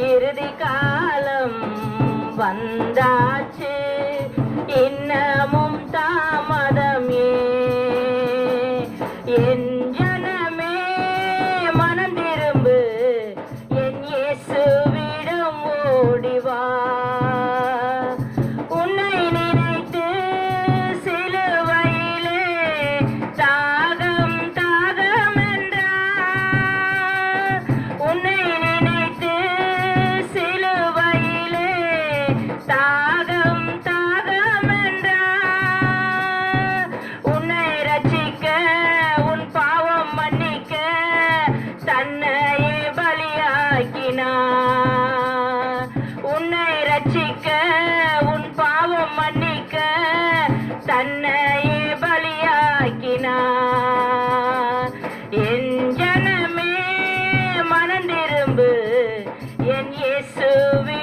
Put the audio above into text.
இறுதி காலம் வந்தாச்சு, இன்னமும் தாமதம் என் ஜனமே மனம் திரும்பு, என் இயேசுவிடம் ஓடிவா. உன்னை நினைத்து சிலுவையிலே தாகம் தாகம் என்றார். உன்னை நினைத்து சிலுவையிலே தாகம் தாகம் என்றார். உன்னை ரட்சிக்க உன் பாவம் மன்னிக்க தன்னையே பலியாக்கினார். உன்னை ரட்சிக்க உன் பாவம் மன்னிக்க தன்னையே பலியாக்கினார். என் ஜனமே மனம் திரும்பு, என் இயேசுவே